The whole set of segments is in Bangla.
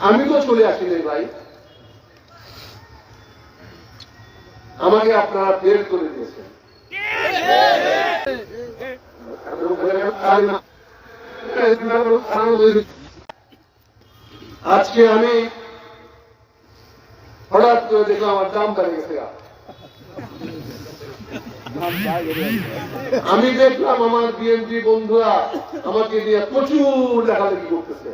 আমি তো চলে আসিনি ভাই, আমাকে আপনারা বের করে দিয়েছেন। আজকে আমি হঠাৎ করে দেখলাম আমার দাম বেড়ে গেছে। আমি দেখলাম আমার বিএনপি বন্ধুরা আমাকে নিয়ে প্রচুর লেখালেখি করতেছে।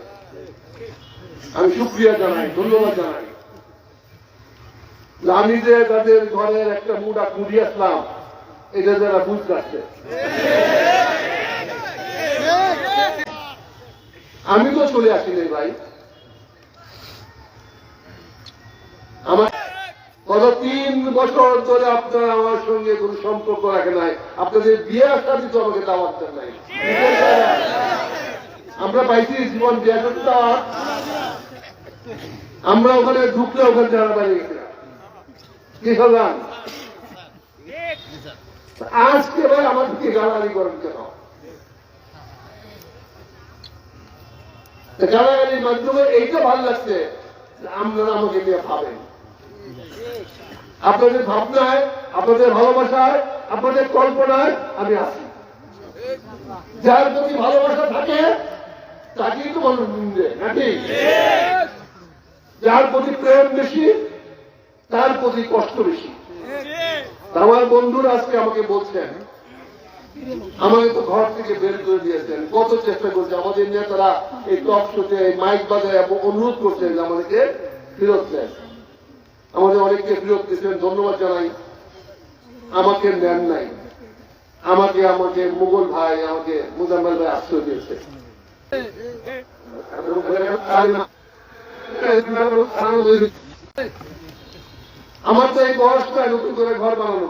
আমি শুকরিয়া জানাই, ধন্যবাদ জানাই। আমি যে তাদের ঘরের একটা মুড়া কুড়িয়ে আসলাম, এটা যারা বুঝতে পারছে। আমি তো চলে আসিনি ভাই, আমার গত 3 বছর ধরে আপনারা আমার সঙ্গে কোন সম্পর্ক রাখে নাই। আপনাদের বিয়ে শাদী তো আমাকে দাওয়াত দেন নাই। আমরা পাইছি জীবন বিয়ে করতে, আমরা ওখানে ঢুকলে ওখানে যারা বাড়ি গেছে কি হলাম। আজকে ভাই আমাদেরকে গালাগালি করেন কেন? গালাগালির মাধ্যমে এইটা ভালো লাগছে আপনারা আমাকে নিয়ে ভাবেন। আপনাদের ভাবনায়, আপনাদের ভালোবাসায়, আপনাদের কল্পনায় আমি আছি। যার প্রতি ভালোবাসা থাকে তাকেই তো মানুষ নিন্দে নাকি? যার প্রতি প্রেম বেশি তার প্রতি কষ্ট বেশি। আমার বন্ধুরা আজকে আমাকে বলছেন, আমাকে তো ঘর থেকে বের করে দিয়েছেন, কত চেষ্টা করছে আমাদের নেতারা এই টক শোতে মাইক বাজায় অনুরোধ করছেন যে আমাদেরকে ফেরত দেন। আমাদের অনেককে ফেরত দিয়েছেন, ধন্যবাদ জানাই। আমাকে নেন নাই, আমাকে মুঘল ভাই, আমাকে মুজাম্মেল ভাই আশ্রয় দিয়েছে। আমার তো এই বয়সটা নতুন করে ঘর বানানো,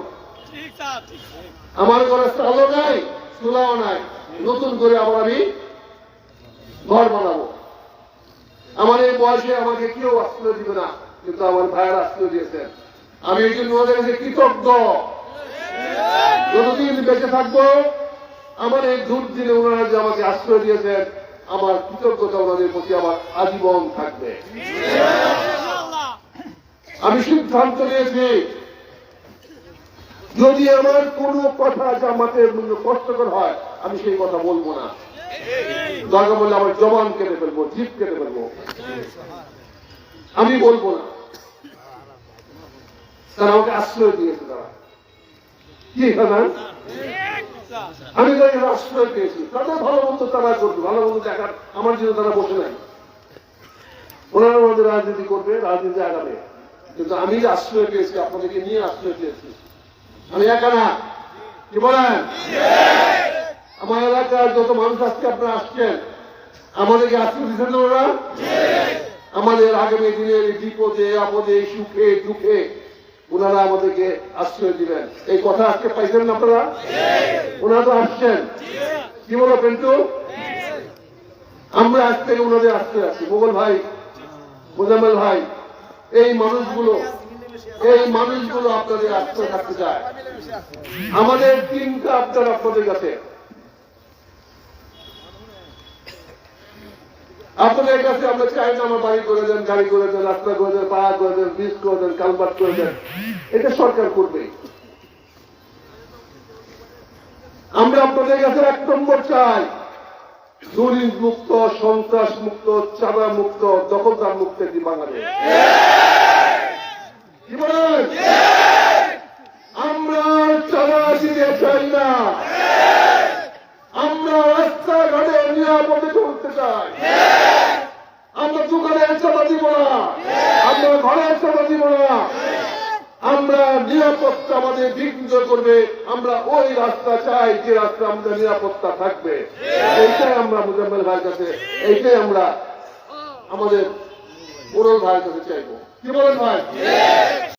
আমার ঘরে চালও নাই, চুলাও নাই, নতুন করে আবার আমি ঘর বানাবো। আমার এই বয়সে আমাকে কেউ আশ্রয় দিবে না, কিন্তু আমার ভাইয়ের আশ্রয় দিয়েছেন। আমি এই জন্য ওদের কাছে কৃতজ্ঞ। যতদিন বেঁচে থাকবো আমার এই দুর্দিনে ওনারা যে আমাকে আশ্রয় দিয়েছেন, আমার কৃতজ্ঞতা ওনাদের প্রতি আমার আজীবন থাকবে। আমি সিদ্ধান্ত নিয়েছি, যদি আমার কোন কথা জামাতের কষ্টকর হয় আমি সেই কথা বলবো না। দরকার বললে আমার জবান কেটে ফেলবো, জিভ কেটে ফেলবো, আমি বলবো না। তারা আমাকে আশ্রয় দিয়েছে, তারা কি জানান, আমি তাদের আশ্রয় পেয়েছি। তাদের ভালো মন্দ তারা করবে, ভালো মন্দ দেখার আমার জন্য তারা বসে নাই। ওনারা আমাদের রাজনীতি করবে, রাজনীতি আগাবে, কিন্তু আমি যে আশ্রয় পেয়েছি, আপনাদেরকে নিয়ে আশ্রয় পেয়েছি। আমি একা না, কি বলেন? আমার এলাকার যত মানুষ আজকে আপনারা আসছেন, আমাদেরকে আশ্রয় দিচ্ছেন ওরা। আমাদের আগামী দিনের বিপদে আপদে সুখে দুঃখে ওনারা আমাদেরকে আশ্রয় দিবেন, এই কথা আজকে পাইছেন না আপনারা? ওনারা তো আসছেন, কি বলো পেন্টু? আমরা আজ থেকে ওনাদের আশ্রয় আছি। মুঘল ভাই, মুজাম্মেল ভাই, এই মানুষগুলো আপনাদের আশ্রয় থাকতে চায়। আমাদের তিনটা আপনার আপনাদের কাছে, আপনাদের কাছে আমরা চাই না আমার বাড়ি করে দেন, গাড়ি করে দেন, রাস্তা করে দেন, পাড়া করে দেন, ব্রিজ করে দেন, কালভার্ট করে দেন, এটা সরকার করবে। আমরা আপনাদের কাছে 1 নম্বর চাই, দুর্নীতি মুক্ত, সন্ত্রাস মুক্ত, চাঁদা মুক্ত, দখলদার মুক্ত একটি বাংলাদেশ। কি বলেন? আমরা চাঁদা দিতে চাই না, আমরা রাস্তাঘাটে নিরাপদে চলতে চাই। আমরা দোকানের চাঁদা দিব না, আমরা ঘরের চাঁদা দিব না, আমরা নিরাপত্তা আমাদের বিঘ্নিত করবে, আমরা ওই রাস্তা চাই যে রাস্তা আমাদের নিরাপত্তা থাকবে। এইটাই আমরা মুজাম্মেল ভাইয়ের কাছে, এইটাই আমরা আমাদের মোড়ল ভাইয়ের কাছে চাইবো। কি বলেন ভাই?